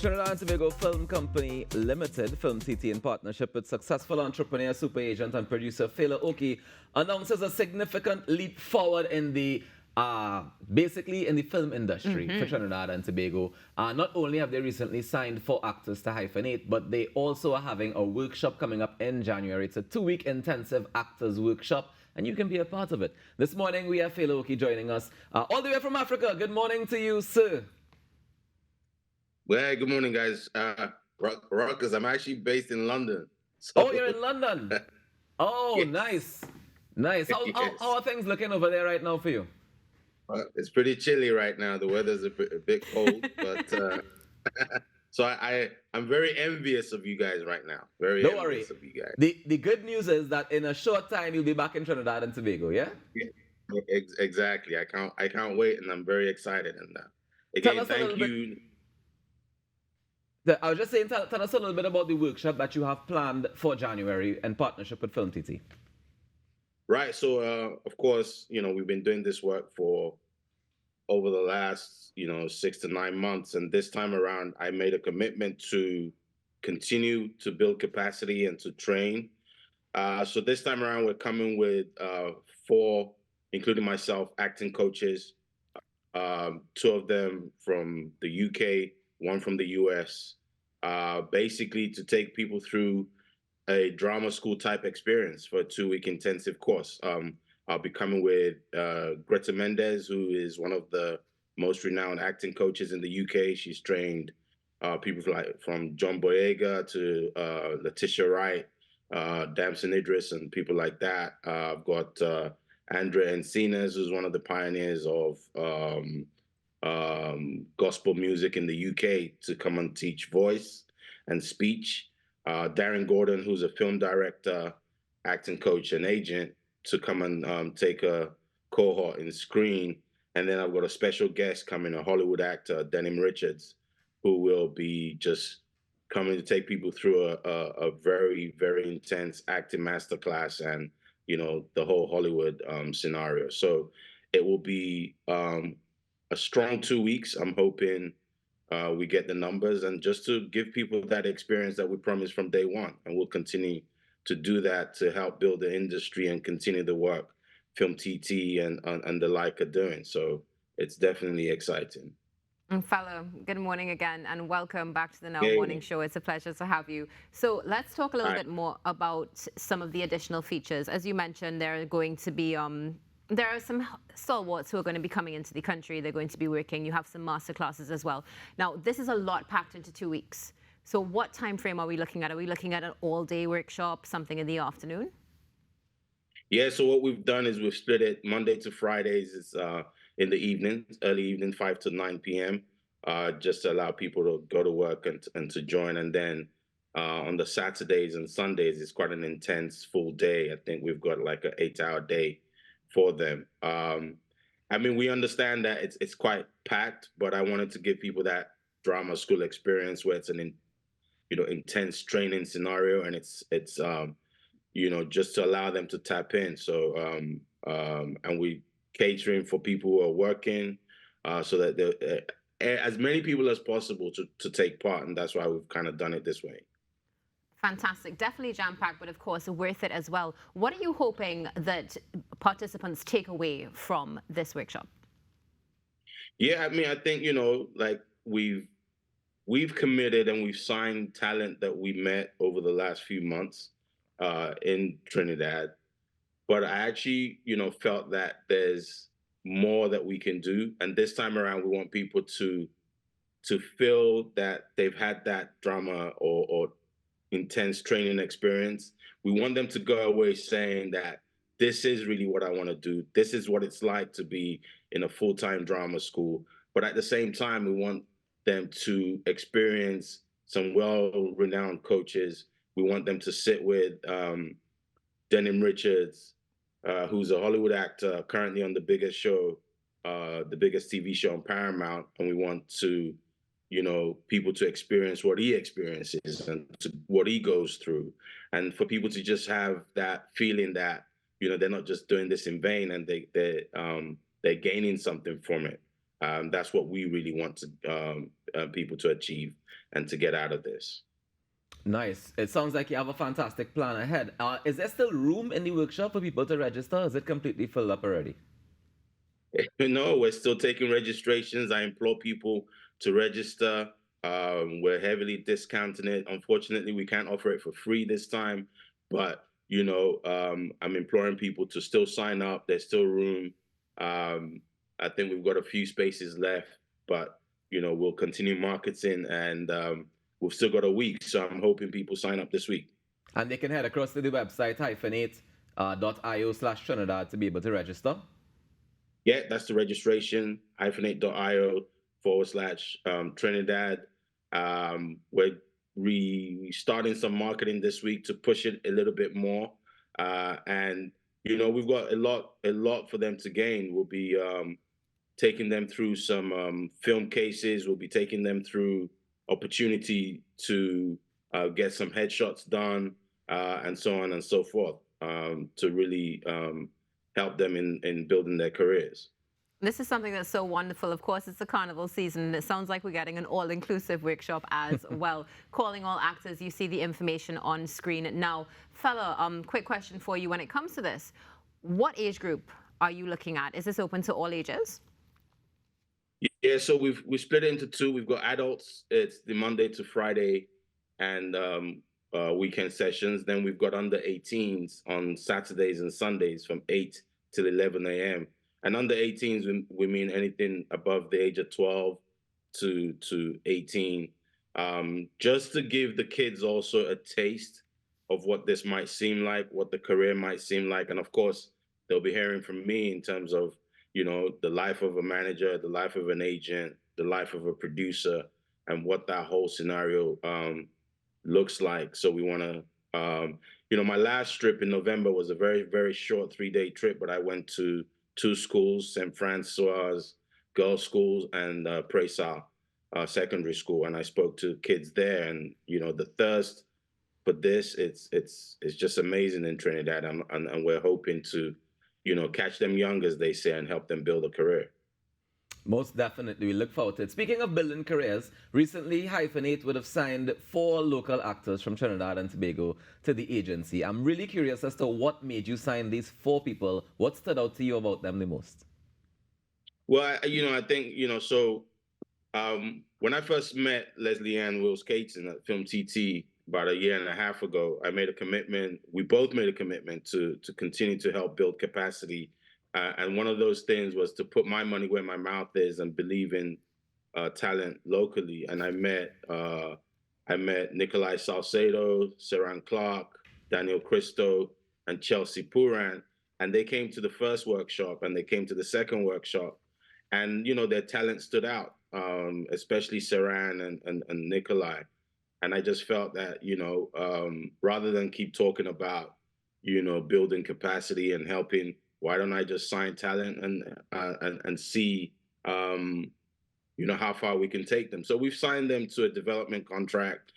Trinidad and Tobago Film Company Limited, Film TT, in partnership with successful entrepreneur, super agent, and producer Fela Oke, announces a significant leap forward in the basically in the film industry for Trinidad and Tobago. Not only have they recently signed 4 actors to Hyphenate, but they also are having a workshop coming up in January. It's a 2-week intensive actors workshop, and you can be a part of it. This morning we have Fela Oke joining us all the way from Africa. Good morning to you, sir. Well, good morning, guys. Ruckus, I'm actually based in London. Oh, you're in London. Oh, Yes. nice. Nice. How Yes. are things looking over there right now for you? It's pretty chilly right now. The weather's a bit cold, but so I'm very envious of you guys right now. Very Don't worry. envious of you guys. The good news is that in a short time you'll be back in Trinidad and Tobago, yeah? Yeah, exactly. I can't wait, and I'm very excited. And Tell again, us a thank little bit. you. I was just saying, tell us a little bit about the workshop that you have planned for January in partnership with Film TT. Right. So, of course, we've been doing this work for over the last 6 to 9 months, and this time around I made a commitment to continue to build capacity and to train. So this time around we're coming with 4, including myself, acting coaches, 2 of them from the UK, 1 from the US, basically to take people through a drama school type experience for a 2-week intensive course. I'll be coming with Greta Mendez, who is one of the most renowned acting coaches in the UK. She's trained people from John Boyega to Letitia Wright, Damson Idris, and people like that. I've got Andrea Encinas, who's one of the pioneers of gospel music in the UK, to come and teach voice and speech. Darren Gordon, who's a film director, acting coach, and agent, to come and take a cohort in screen. And then I've got a special guest coming, a Hollywood actor, Denim Richards, who will be just coming to take people through a very, very intense acting masterclass and, the whole Hollywood scenario. So it will be a strong 2 weeks. I'm hoping we get the numbers, and just to give people that experience that we promised from day one. And we'll continue to do that to help build the industry and continue the work Film TT and the like are doing. So it's definitely exciting. And Fela, good morning again, and welcome back to the Now Hey. Morning Show. It's a pleasure to have you. So let's talk a little Hi. bit more about some of the additional features. As you mentioned, there are going to be there are some stalwarts who are going to be coming into the country. They're going to be working. You have some master classes as well. Now, this is a lot packed into 2 weeks. So what time frame are we looking at? Are we looking at an all-day workshop, something in the afternoon? Yeah, so what we've done is we've split it Monday to Fridays is in the evening, early evening, 5 to 9 p.m., just to allow people to go to work and to join. And then on the Saturdays and Sundays, it's quite an intense full day. I think we've got like an 8-hour day for them. I mean, we understand that it's quite packed, but I wanted to give people that drama school experience where it's an intense training scenario, and it's just to allow them to tap in. So and we catering for people who are working, so that as many people as possible to take part, and that's why we've kind of done it this way. Fantastic. Definitely jam-packed, but of course worth it as well. What are you hoping that participants take away from this workshop? Yeah, I mean, I think, like we've committed and we've signed talent that we met over the last few months in Trinidad. But I actually, felt that there's more that we can do. And this time around, we want people to feel that they've had that drama or intense training experience. We want them to go away saying that this is really what I want to do. This is what it's like to be in a full-time drama school. But at the same time, we want them to experience some well-renowned coaches. We want them to sit with Denim Richards, who's a Hollywood actor currently on the biggest show, the biggest TV show on Paramount. And we want to, people to experience what he experiences and what he goes through. And for people to just have that feeling that, they're not just doing this in vain, and they're gaining something from it. That's what we really want to people to achieve and to get out of this. Nice. It sounds like you have a fantastic plan ahead. Is there still room in the workshop for people to register? Or is it completely filled up already? No, we're still taking registrations. I implore people to register. We're heavily discounting it. Unfortunately, we can't offer it for free this time, but I'm imploring people to still sign up. There's still room. I think we've got a few spaces left, but we'll continue marketing, and we've still got a week. So I'm hoping people sign up this week. And they can head across to the website hyphenate.io/Trinidad to be able to register. Yeah, that's the registration, hyphenate.io/Trinidad. We're restarting some marketing this week to push it a little bit more. And we've got a lot for them to gain. We'll be taking them through some film cases. We'll be taking them through opportunity to get some headshots done, and so on and so forth, to really help them in building their careers. This is something that's so wonderful. Of course, it's the carnival season, and it sounds like we're getting an all-inclusive workshop as well. Calling all actors, you see the information on screen now. Fela, quick question for you. When it comes to this, what age group are you looking at? Is this open to all ages? Yeah, so we split it into two. We've got adults. It's the Monday to Friday, and weekend sessions. Then we've got under 18s on Saturdays and Sundays from 8 till 11 a.m. And under 18s, we mean anything above the age of 12 to 18, just to give the kids also a taste of what this might seem like, what the career might seem like. And of course, they'll be hearing from me in terms of the life of a manager, the life of an agent, the life of a producer, and what that whole scenario looks like. So we want to, my last trip in November was a very, very short 3-day trip, but I went to 2 schools, St. Francois Girls' Schools and Presa Secondary School, and I spoke to kids there, and the thirst for this, it's just amazing in Trinidad, and we're hoping to catch them young, as they say, and help them build a career. Most definitely. We look forward to it. Speaking of building careers, recently Hyphenate would have signed 4 local actors from Trinidad and Tobago to the agency. I'm really curious as to what made you sign these 4 people. What stood out to you about them the most? Well, I think, so when I first met Leslie Ann Wills-Caton at Film TT about a year and a half ago, I made a commitment. We both made a commitment to continue to help build capacity. And one of those things was to put my money where my mouth is and believe in talent locally. And I met Nikolai Salcedo, Saran Clark, Daniel Cristo, and Chelsea Puran. And they came to the first workshop and they came to the second workshop. And, their talent stood out, especially Saran and Nikolai. And I just felt that, rather than keep talking about, building capacity and helping, why don't I just sign talent and see, how far we can take them. So we've signed them to a development contract,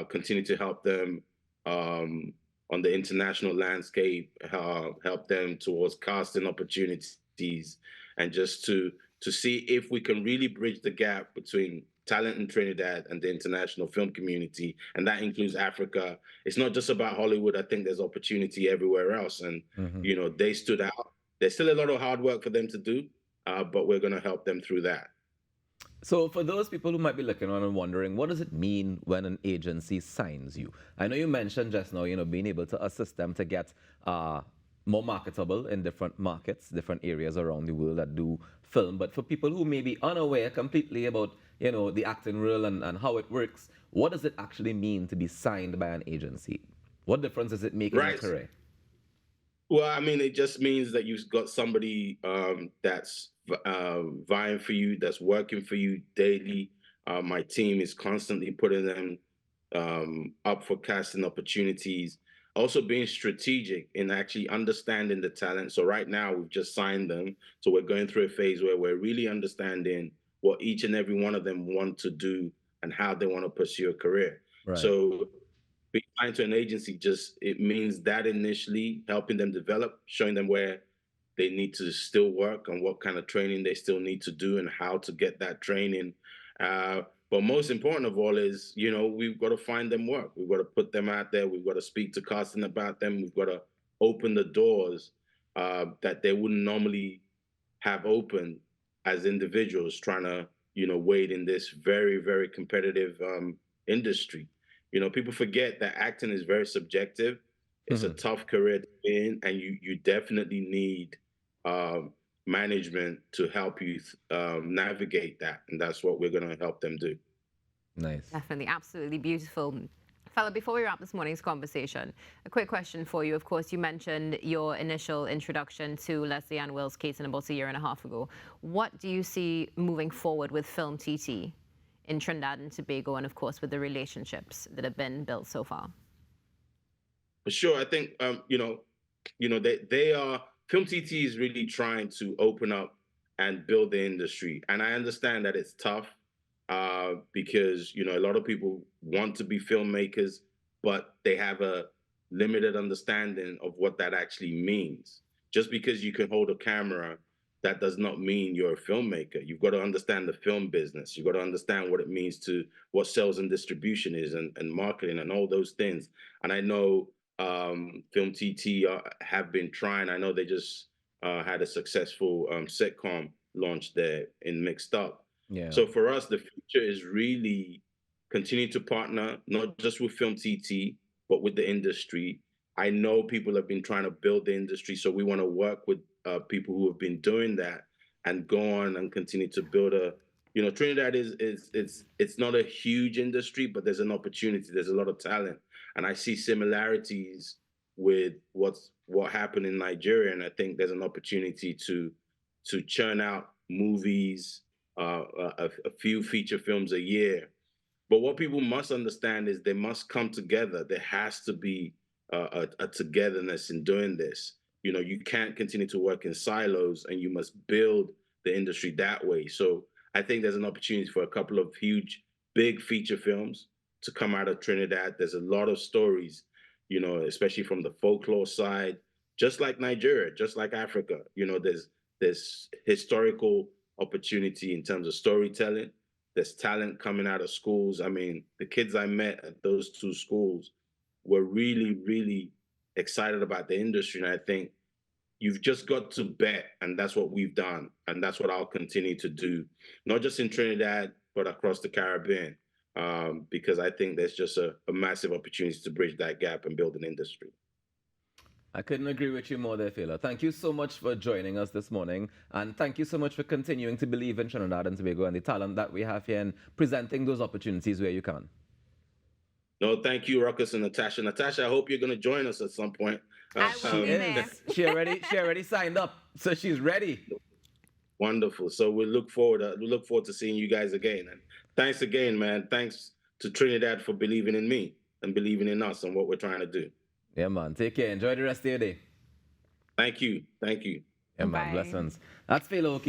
continue to help them on the international landscape, help them towards casting opportunities, and just to see if we can really bridge the gap between talent in Trinidad and the international film community, and that includes Africa. It's not just about Hollywood. I think there's opportunity everywhere else, and they stood out. There's still a lot of hard work for them to do, but we're going to help them through that. So for those people who might be looking on and wondering, what does it mean when an agency signs you? I know you mentioned just now, being able to assist them to get more marketable in different markets, different areas around the world that do film. But for people who may be unaware completely about, the acting role and how it works, what does it actually mean to be signed by an agency? What difference does it make in your career? Well, I mean, it just means that you've got somebody that's vying for you, that's working for you daily. My team is constantly putting them up for casting opportunities. Also being strategic in actually understanding the talent. So right now we've just signed them. So we're going through a phase where we're really understanding what each and every one of them want to do and how they want to pursue a career. Right. So being signed to an agency it means that initially helping them develop, showing them where they need to still work and what kind of training they still need to do and how to get that training. But most important of all is, we've got to find them work. We've got to put them out there. We've got to speak to casting about them. We've got to open the doors that they wouldn't normally have open as individuals trying to, wade in this very, very competitive industry. People forget that acting is very subjective. It's a tough career to be in, and you definitely need management to help you navigate that, and that's what we're going to help them do. Nice. Definitely, absolutely beautiful. Fela, before we wrap this morning's conversation, a quick question for you. Of course, you mentioned your initial introduction to Leslie Ann Wills Caton about a year and a half ago. What do you see moving forward with Film TT in Trinidad and Tobago, and of course with the relationships that have been built so far? For sure, I think they are Film TT is really trying to open up and build the industry, and I understand that it's tough because a lot of people want to be filmmakers, but they have a limited understanding of what that actually means. Just because you can hold a camera, that does not mean you're a filmmaker. You've got to understand the film business. You've got to understand what it means to what sales and distribution is and marketing and all those things. And I know Film TT have been trying. I know they just had a successful sitcom launch there in Mixed Up. Yeah. So for us, the future is really continue to partner, not just with Film TT, but with the industry. I know people have been trying to build the industry, so we want to work with people who have been doing that and go on and continue to build a. Trinidad is it's not a huge industry, but there's an opportunity. There's a lot of talent, and I see similarities with what happened in Nigeria, and I think there's an opportunity to churn out movies, a few feature films a year. But what people must understand is they must come together. There has to be a togetherness in doing this. You can't continue to work in silos, and you must build the industry that way. So I think there's an opportunity for a couple of huge, big feature films to come out of Trinidad. There's a lot of stories, especially from the folklore side, just like Nigeria, just like Africa. There's historical opportunity in terms of storytelling. There's talent coming out of schools. I mean, the kids I met at those two schools were really, really excited about the industry. And I think you've just got to bet. And that's what we've done. And that's what I'll continue to do, not just in Trinidad, but across the Caribbean, because I think there's just a massive opportunity to bridge that gap and build an industry. I couldn't agree with you more there, Fela. Thank you so much for joining us this morning. And thank you so much for continuing to believe in Trinidad and Tobago and the talent that we have here and presenting those opportunities where you can. No, thank you, Ruckus and Natasha. Natasha, I hope you're going to join us at some point. I will be there. She already signed up, so she's ready. Wonderful. So we look forward to seeing you guys again. And thanks again, man. Thanks to Trinidad for believing in me and believing in us and what we're trying to do. Yeah, man. Take care. Enjoy the rest of your day. Thank you. Thank you. Yeah, man. Blessings. That's Fela Oke